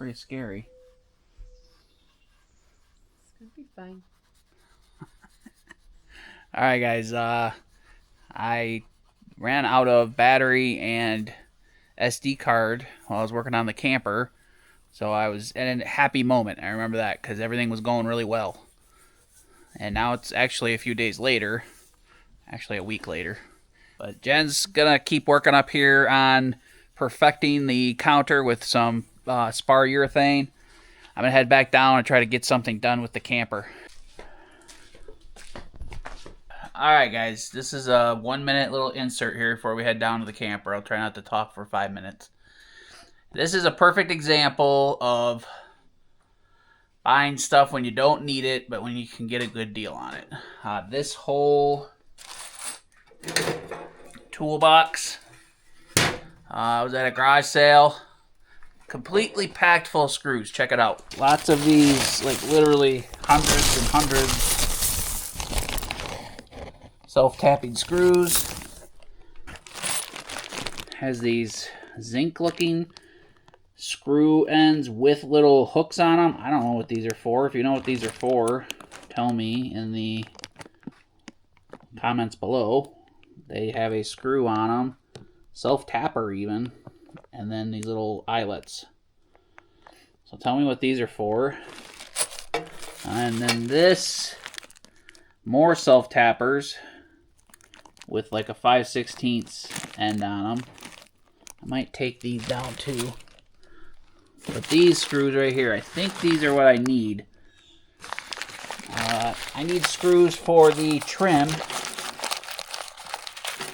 pretty scary. It's gonna be fine. Alright guys, I ran out of battery and SD card while I was working on the camper. So I was in a happy moment. I remember that because everything was going really well. And now it's actually a few days later. Actually a week later. But Jen's gonna keep working up here on perfecting the counter with some spar urethane. I'm gonna head back down and try to get something done with the camper. Alright guys, this is a 1 minute little insert here before we head down to the camper. I'll try not to talk for 5 minutes. This is a perfect example of buying stuff when you don't need it, but when you can get a good deal on it. This whole toolbox was at a garage sale. Completely packed full of screws. Check it out. Lots of these, like literally hundreds and hundreds. Self-tapping screws. Has these zinc-looking screw ends with little hooks on them. I don't know what these are for. If you know what these are for, tell me in the comments below. They have a screw on them. Self-tapper even. And then these little eyelets. So tell me what these are for. And then this, more self-tappers with like a 5/16 end on them. I might take these down too. But these screws right here, I think these are what I need. I need screws for the trim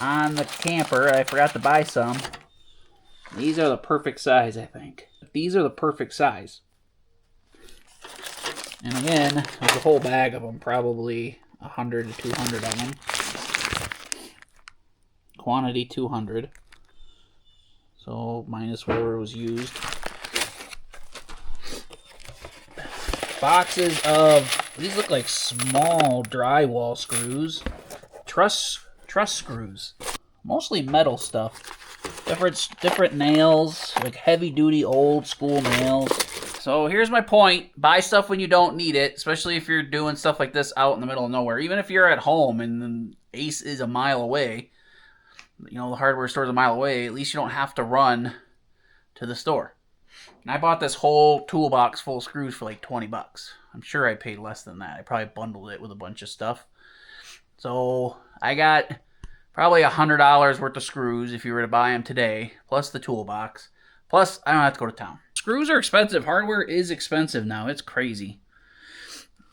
on the camper. I forgot to buy some. These are the perfect size, I think. These are the perfect size. And again, there's a whole bag of them, probably 100 to 200 of them. Quantity 200. So minus whatever was used. Boxes of, these look like small drywall screws. Truss screws. Mostly metal stuff. Different nails, like heavy duty old school nails. So here's my point. Buy stuff when you don't need it, especially if you're doing stuff like this out in the middle of nowhere. Even if you're at home and then Ace is a mile away, you know, the hardware store's a mile away, at least you don't have to run to the store. And I bought this whole toolbox full of screws for like 20 bucks. I'm sure I paid less than that. I probably bundled it with a bunch of stuff. So I got probably $100 worth of screws if you were to buy them today, plus the toolbox. Plus, I don't have to go to town. Screws are expensive. Hardware is expensive now. It's crazy.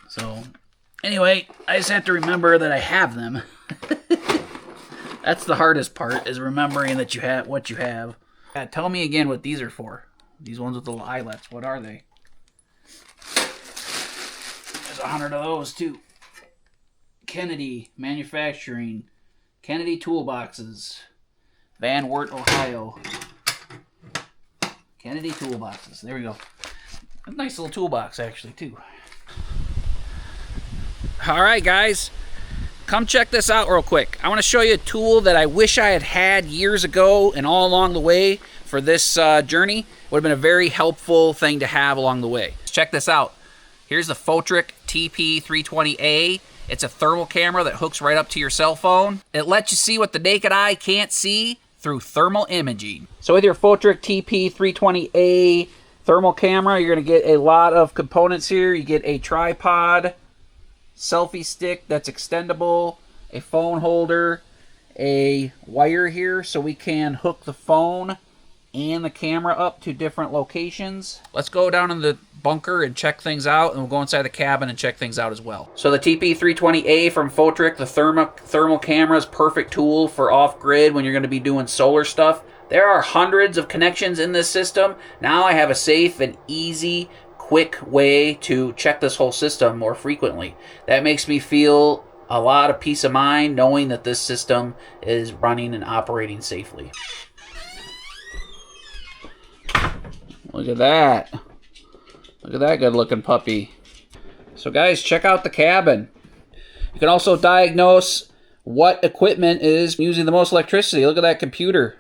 So, anyway, I just have to remember that I have them. That's the hardest part, is remembering that you have what you have. Tell me again what these are for. These ones with the little eyelets. What are they? There's 100 of those, too. Kennedy Manufacturing. Kennedy Toolboxes. Van Wert, Ohio. Kennedy Toolboxes. There we go. A nice little toolbox, actually, too. Alright, guys. Come check this out real quick. I want to show you a tool that I wish I had had years ago and all along the way for this journey. Would have been a very helpful thing to have along the way. Check this out. Here's the Fotric TP320A. It's a thermal camera that hooks right up to your cell phone. It lets you see what the naked eye can't see through thermal imaging. So with your Fotric TP320A thermal camera, you're going to get a lot of components here. You get a tripod, selfie stick that's extendable, a phone holder, a wire here so we can hook the phone and the camera up to different locations. Let's go down in the bunker and check things out, and we'll go inside the cabin and check things out as well. So the TP320A from Fotric, the thermal camera, is perfect tool for off-grid when you're going to be doing solar stuff. There are hundreds of connections in this system. Now I have a safe and easy, quick way to check this whole system more frequently. That makes me feel a lot of peace of mind knowing that this system is running and operating safely. Look at that. Look at that good looking puppy. So guys, check out the cabin. You can also diagnose what equipment is using the most electricity. Look at that computer.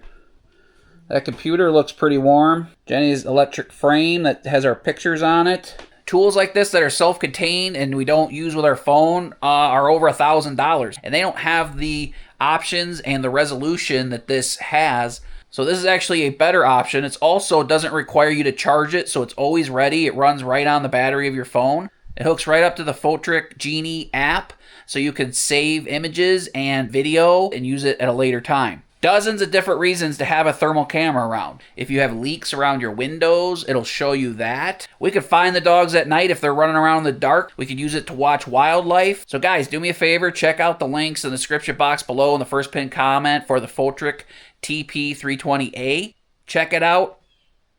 That computer looks pretty warm. Jenny's electric frame that has our pictures on it. Tools like this that are self-contained and we don't use with our phone are over $1,000. And they don't have the options and the resolution that this has. So this is actually a better option. It also doesn't require you to charge it, so it's always ready. It runs right on the battery of your phone. It hooks right up to the Photric Genie app, so you can save images and video and use it at a later time. Dozens of different reasons to have a thermal camera around. If you have leaks around your windows, it'll show you that. We could find the dogs at night if they're running around in the dark. We could use it to watch wildlife. So guys, do me a favor, check out the links in the description box below in the first pinned comment for the Photric TP320A. Check it out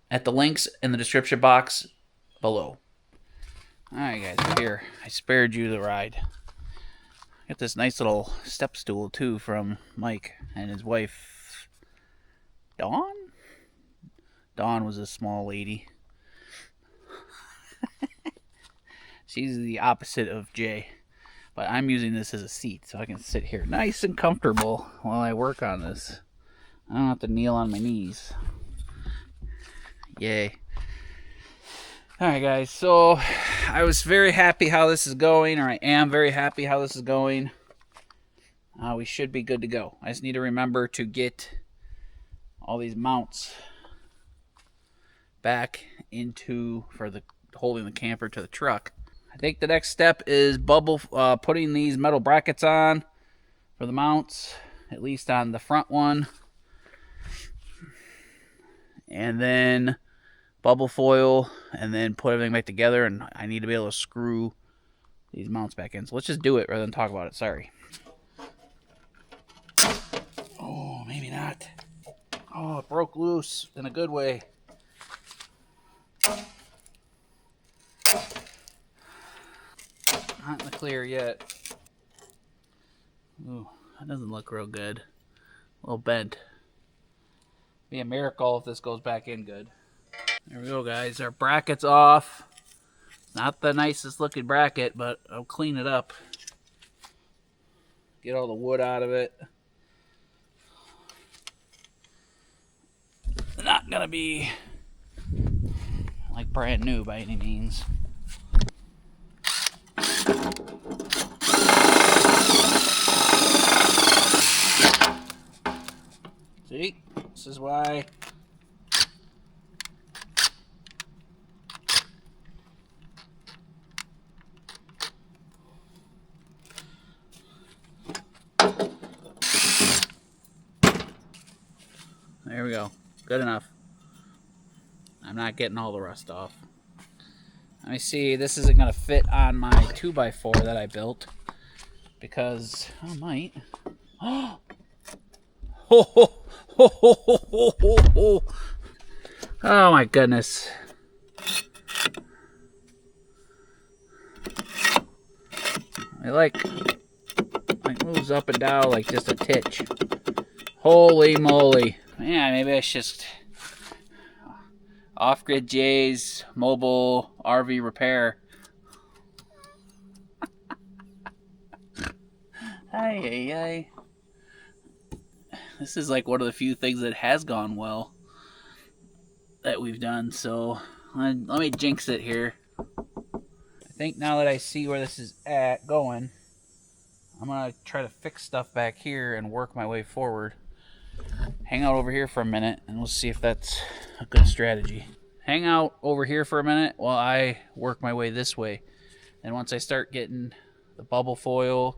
at the links in the description box below. Alright guys, here, I spared you the ride. Got this nice little step stool too from Mike and his wife, Dawn? Dawn was a small lady. She's the opposite of Jay. But I'm using this as a seat so I can sit here nice and comfortable while I work on this. I don't have to kneel on my knees. Yay. Alright guys, so I was very happy how this is going, or I am very happy how this is going. We should be good to go. I just need to remember to get all these mounts back into for the holding the camper to the truck. I think the next step is putting these metal brackets on for the mounts, at least on the front one. And then bubble foil, and then put everything back together, and I need to be able to screw these mounts back in. So let's just do it rather than talk about it. Sorry. Oh, maybe not. Oh, it broke loose in a good way. Not in the clear yet. Ooh, that doesn't look real good. A little bent. Be a miracle if this goes back in good. There we go, guys. Our bracket's off. Not the nicest looking bracket, but I'll clean it up. Get all the wood out of it. Not gonna be like brand new by any means. See? This is why there we go. Good enough. I'm not getting all the rust off. Let me see. This isn't going to fit on my 2x4 that I built. Because I might. Oh! Oh my goodness. It moves up and down like just a titch. Holy moly. Yeah, maybe I should just Off-Grid J's mobile RV repair. Ay. This is like one of the few things that has gone well that we've done, so let me jinx it here. I think now that I see where this is going, I'm gonna try to fix stuff back here and work my way forward. Hang out over here for a minute and we'll see if that's a good strategy. Hang out over here for a minute while I work my way this way. And once I start getting the bubble foil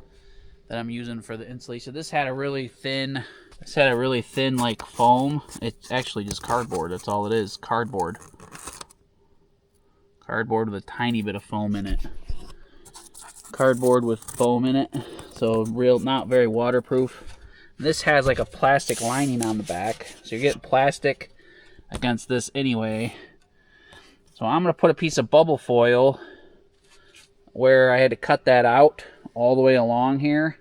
that I'm using for the insulation, this had a really thin like foam. It's actually just cardboard. That's all it is. Cardboard with a tiny bit of foam in it. Cardboard with foam in it. So not very waterproof. This has like a plastic lining on the back. So you're getting plastic against this anyway. So I'm going to put a piece of bubble foil where I had to cut that out all the way along here.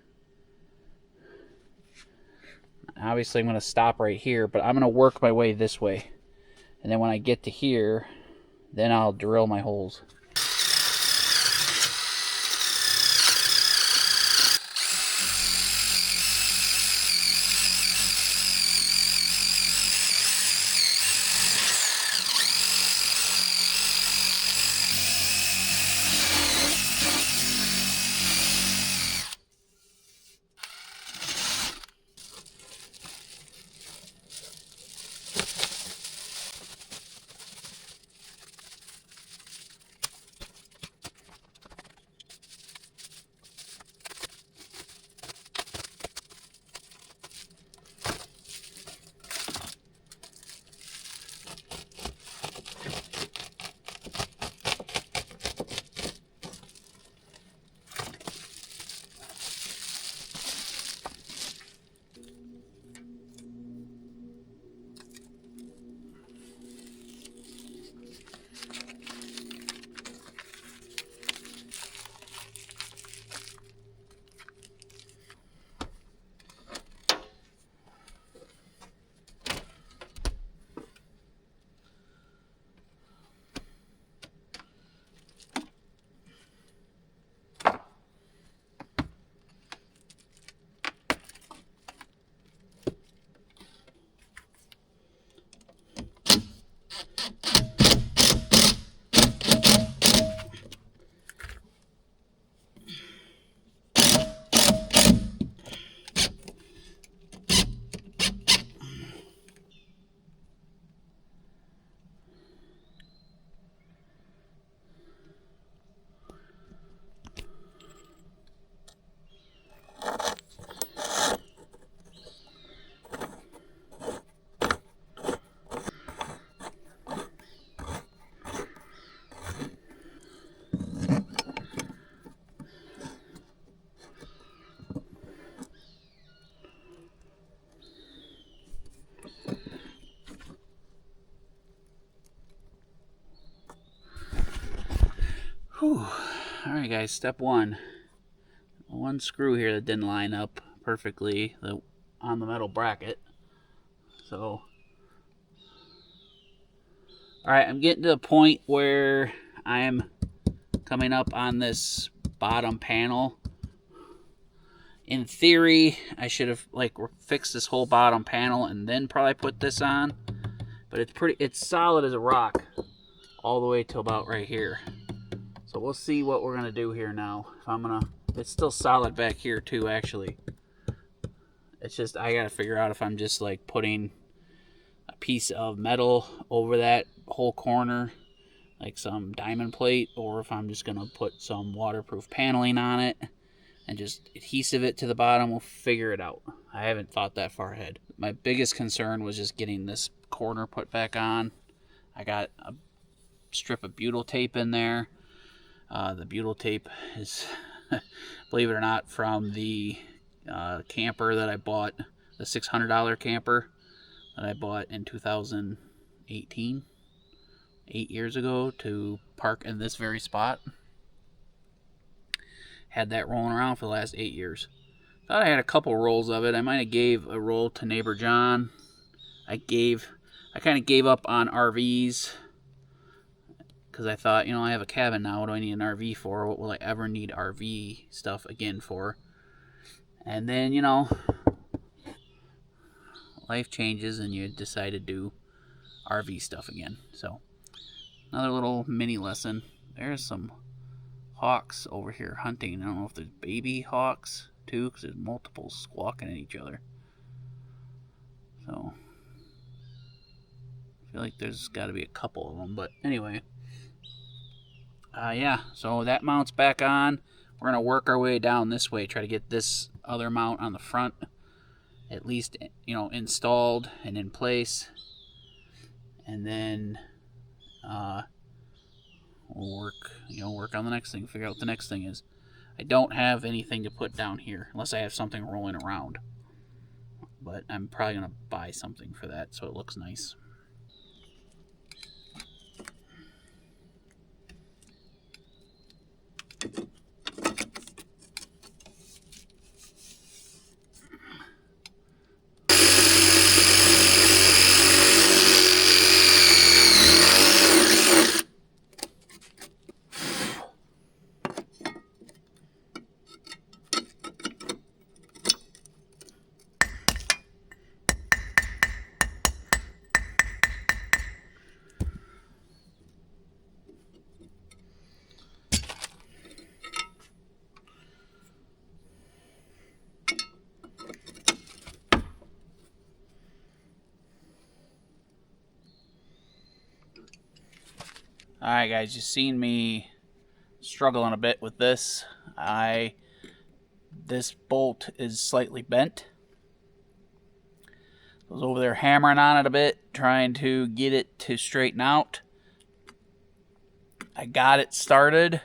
Obviously I'm going to stop right here, but I'm going to work my way this way. And then when I get to here, then I'll drill my holes. Whew. All right, guys, step one. One screw here that didn't line up perfectly on the metal bracket. So, all right, I'm getting to the point where I am coming up on this bottom panel. In theory, I should have like fixed this whole bottom panel and then probably put this on. But it's solid as a rock all the way to about right here. So we'll see what we're gonna do here now. It's still solid back here too, actually. It's just, I gotta figure out if I'm just like putting a piece of metal over that whole corner, like some diamond plate, or if I'm just gonna put some waterproof paneling on it and just adhesive it to the bottom. We'll figure it out. I haven't thought that far ahead. My biggest concern was just getting this corner put back on. I got a strip of butyl tape in there. The butyl tape is, believe it or not, from the camper that I bought, the $600 camper that I bought in 2018, 8 years ago, to park in this very spot. Had that rolling around for the last 8 years. Thought I had a couple rolls of it. I might have gave a roll to neighbor John. I kind of gave up on RVs because I thought, you know, I have a cabin now. What do I need an RV for? What will I ever need RV stuff again for? And then, you know, life changes and you decide to do RV stuff again. So, another little mini lesson. There's some hawks over here hunting. I don't know if there's baby hawks too, because there's multiple squawking at each other. So, I feel like there's got to be a couple of them. But anyway, yeah, so that mounts back on. We're going to work our way down this way, try to get this other mount on the front at least, you know, installed and in place. And then we'll work on the next thing, figure out what the next thing is. I don't have anything to put down here unless I have something rolling around. But I'm probably going to buy something for that so it looks nice. Alright guys, you've seen me struggling a bit with this. This bolt is slightly bent. I was over there hammering on it a bit, trying to get it to straighten out. I got it started.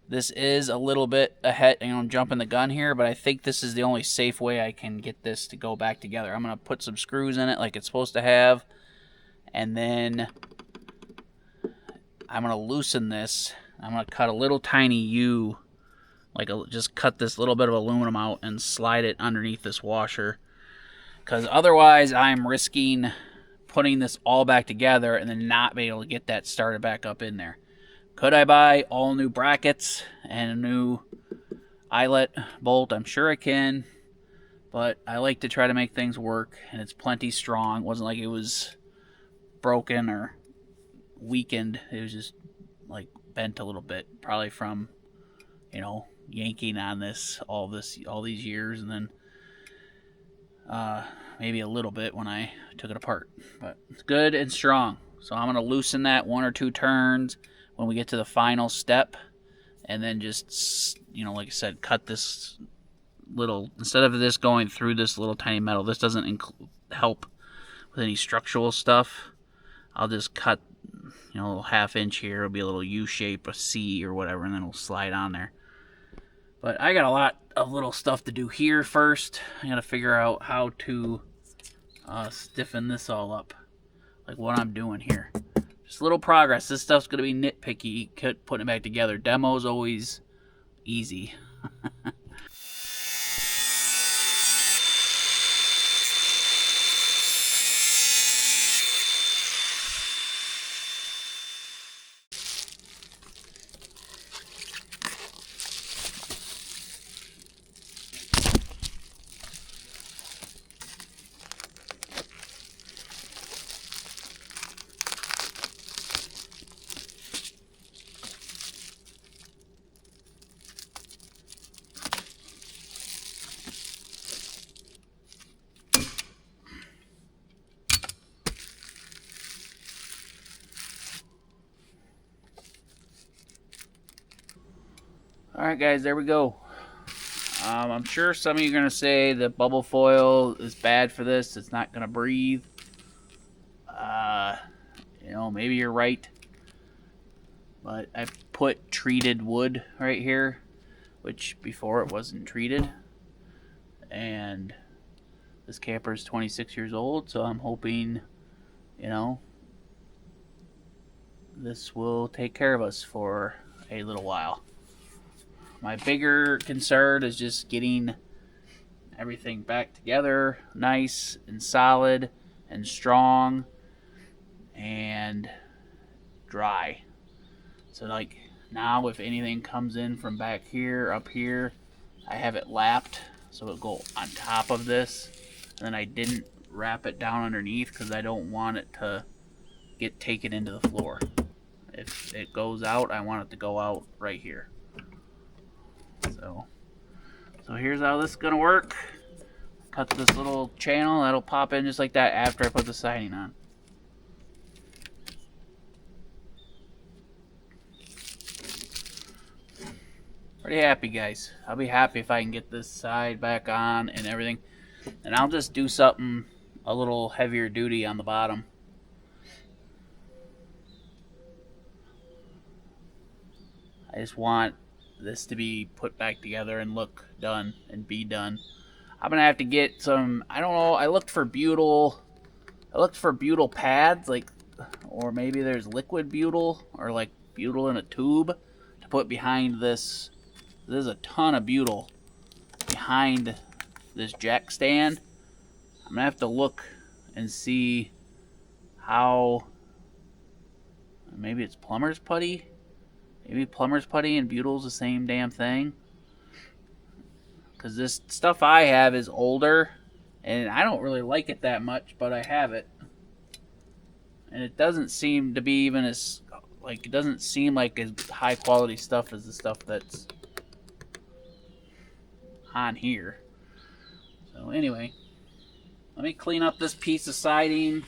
This is a little bit ahead, you know, I'm jumping the gun here, but I think this is the only safe way I can get this to go back together. I'm going to put some screws in it like it's supposed to have, and then I'm going to loosen this. I'm going to cut a little tiny U, just cut this little bit of aluminum out and slide it underneath this washer. Because otherwise I'm risking putting this all back together and then not being able to get that started back up in there. Could I buy all new brackets and a new eyelet bolt? I'm sure I can. But I like to try to make things work, and it's plenty strong. It wasn't like it was broken or weakened. It was just like bent a little bit, probably from, you know, yanking on this all these years, and then maybe a little bit when I took it apart. But it's good and strong. So I'm gonna loosen that 1 or 2 turns when we get to the final step, and then just, you know, like I said, cut this little, instead of this going through this little tiny metal, this doesn't help with any structural stuff. I'll just cut, you know, a little 1/2 inch here. It'll be a little U shape, a C or whatever, and then it'll slide on there. But I got a lot of little stuff to do here first. I gotta figure out how to stiffen this all up, like what I'm doing here. Just little progress. This stuff's gonna be nitpicky, putting it back together. Demo's always easy. Alright guys, there we go. I'm sure some of you are going to say that bubble foil is bad for this. It's not going to breathe. You know, maybe you're right. But I put treated wood right here, which before it wasn't treated. And this camper is 26 years old, so I'm hoping, you know, this will take care of us for a little while. My bigger concern is just getting everything back together nice and solid and strong and dry. So like now, if anything comes in from back here, up here, I have it lapped so it'll go on top of this, and then I didn't wrap it down underneath because I don't want it to get taken into the floor. If it goes out, I want it to go out right here. So here's how this is gonna work. Cut this little channel, that'll pop in just like that after I put the siding on. Pretty happy, guys. I'll be happy if I can get this side back on and everything. And I'll just do something a little heavier duty on the bottom. I just want this to be put back together and look done and be done. I'm gonna have to get some, I don't know, I looked for butyl pads, like, or maybe there's liquid butyl or like butyl in a tube to put behind this. There's a ton of butyl behind this jack stand. I'm gonna have to look and see how, maybe it's plumber's putty. Maybe plumber's putty and butyl's the same damn thing. Because this stuff I have is older, and I don't really like it that much, but I have it. And it doesn't seem to be even as, like, it doesn't seem like as high quality stuff as the stuff that's on here. So anyway, let me clean up this piece of siding.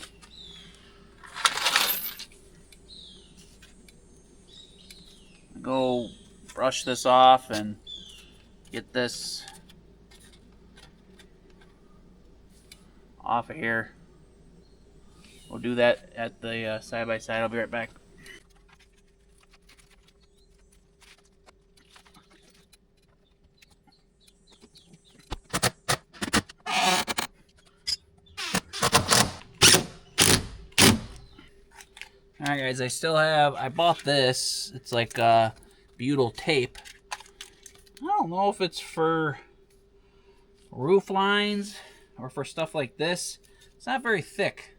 Go brush this off and get this off of here. We'll do that at the side by side. I'll be right back. Alright guys, I bought this. It's like butyl tape. I don't know if it's for roof lines or for stuff like this. It's not very thick.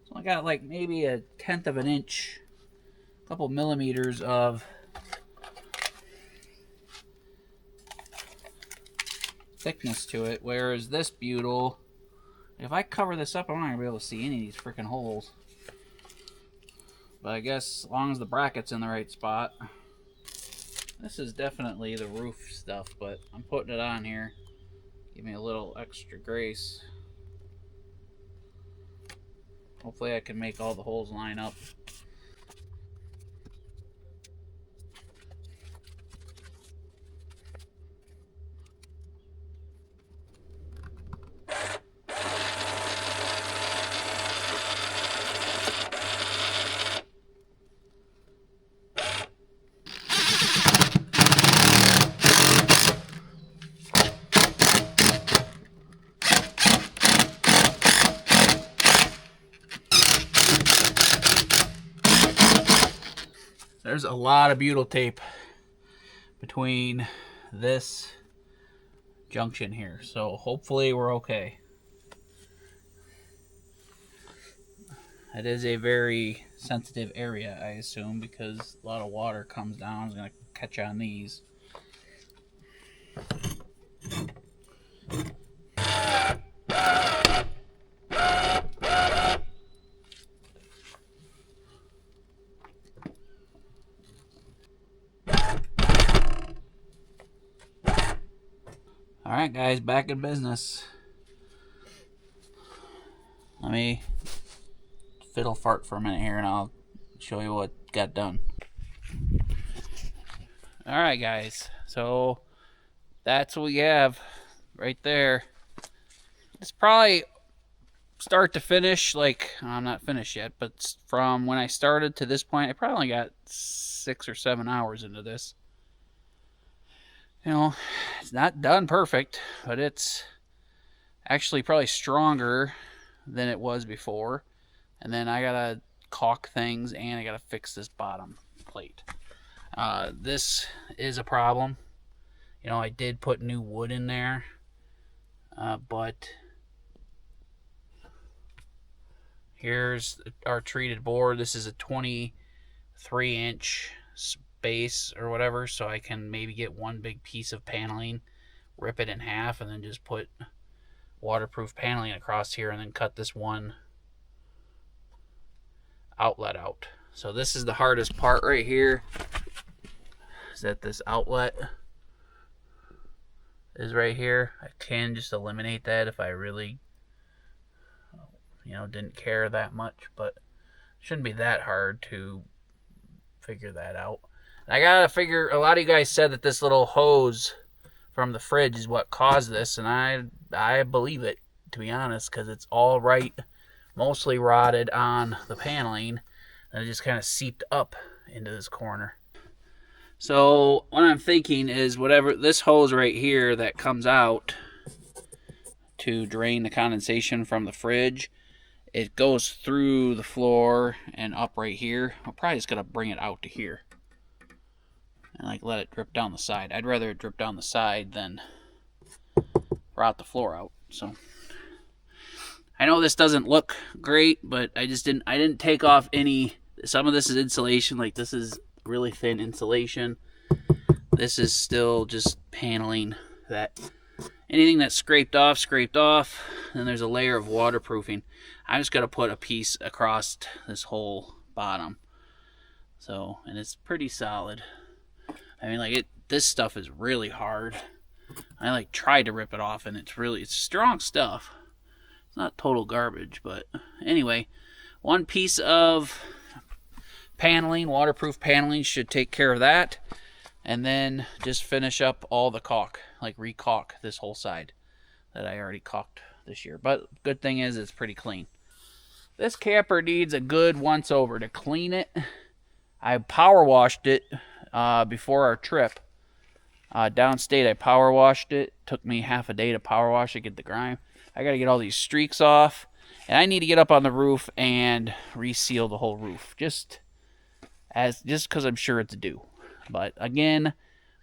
So I got like maybe 1/10 of an inch, a couple millimeters of thickness to it. Whereas this butyl, if I cover this up, I'm not going to be able to see any of these freaking holes. But I guess as long as the bracket's in the right spot. This is definitely the roof stuff, but I'm putting it on here. Give me a little extra grace. Hopefully I can make all the holes line up. There's a lot of butyl tape between this junction here, so hopefully we're okay. It is a very sensitive area, I assume, because a lot of water comes down. It's going to catch on these. Alright guys, back in business. Let me fiddle fart for a minute here and I'll show you what got done. Alright guys, so that's what we have right there. It's probably start to finish, like, I'm not finished yet, but from when I started to this point, I probably only got 6 or 7 hours into this. You know, it's not done perfect, but it's actually probably stronger than it was before. And then I gotta caulk things and I gotta fix this bottom plate. This is a problem. You know, I did put new wood in there, but here's our treated board. This is a 23-inch base or whatever, so I can maybe get one big piece of paneling, rip it in half, and then just put waterproof paneling across here and then cut this one outlet out. So this is the hardest part right here, is that this outlet is right here. I can just eliminate that if I really, you know, didn't care that much, but it shouldn't be that hard to figure that out. And I gotta figure, a lot of you guys said that this little hose from the fridge is what caused this, and I believe it, to be honest, because it's all right, mostly rotted on the paneling, and it just kind of seeped up into this corner. So what I'm thinking is, whatever this hose right here that comes out to drain the condensation from the fridge, it goes through the floor and up right here. I'm probably just gonna bring it out to here and like let it drip down the side. I'd rather it drip down the side than rot the floor out. So I know this doesn't look great, but I didn't take off any. Some of this is insulation, like this is really thin insulation. This is still just paneling. That anything that's scraped off. Then there's a layer of waterproofing. I just got to put a piece across this whole bottom. So, and it's pretty solid. I mean, like, this stuff is really hard. I like tried to rip it off, and it's strong stuff. It's not total garbage, but anyway, one piece of paneling, waterproof paneling, should take care of that. And then just finish up all the caulk, like re-caulk this whole side that I already caulked this year. But good thing is it's pretty clean. This camper needs a good once over to clean it. I power washed it before our trip. Downstate, I power washed it. Took me half a day to power wash it, get the grime. I got to get all these streaks off. And I need to get up on the roof and reseal the whole roof. Just because I'm sure it's due. But again, I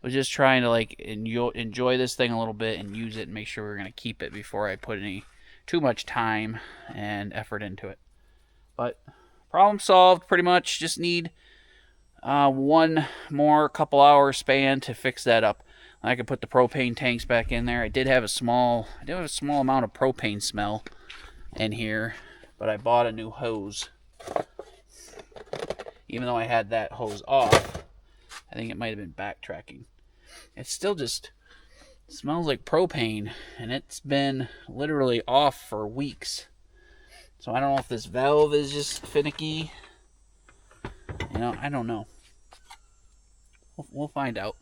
was just trying to like enjoy this thing a little bit and use it and make sure we're going to keep it before I put too much time and effort into it. But problem solved pretty much. Just need one more couple hour span to fix that up. I could put the propane tanks back in there. I did have a small amount of propane smell in here, but I bought a new hose. even though I had that hose off. I think it might have been backtracking. It still just smells like propane, and it's been literally off for weeks. So I don't know if this valve is just finicky. You know, I don't know. We'll find out.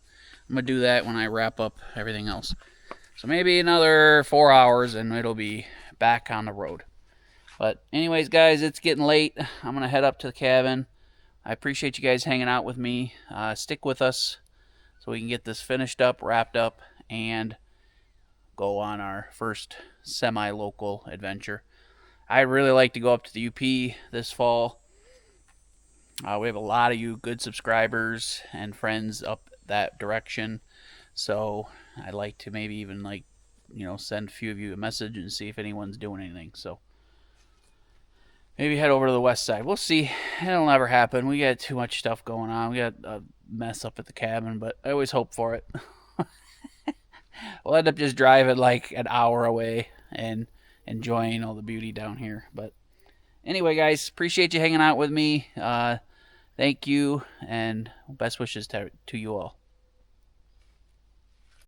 I'm going to do that when I wrap up everything else. So maybe another 4 hours and it'll be back on the road. But anyways, guys, it's getting late. I'm going to head up to the cabin. I appreciate you guys hanging out with me. Stick with us so we can get this finished up, wrapped up, and go on our first semi-local adventure. I'd really like to go up to the UP this fall. We have a lot of you good subscribers and friends up that direction. So I'd like to maybe even send a few of you a message and see if anyone's doing anything. So maybe head over to the west side. We'll see. It'll never happen. We got too much stuff going on. We got a mess up at the cabin, but I always hope for it. We'll end up just driving like an hour away and enjoying all the beauty down here. But anyway, guys, appreciate you hanging out with me. Thank you, and best wishes to you all.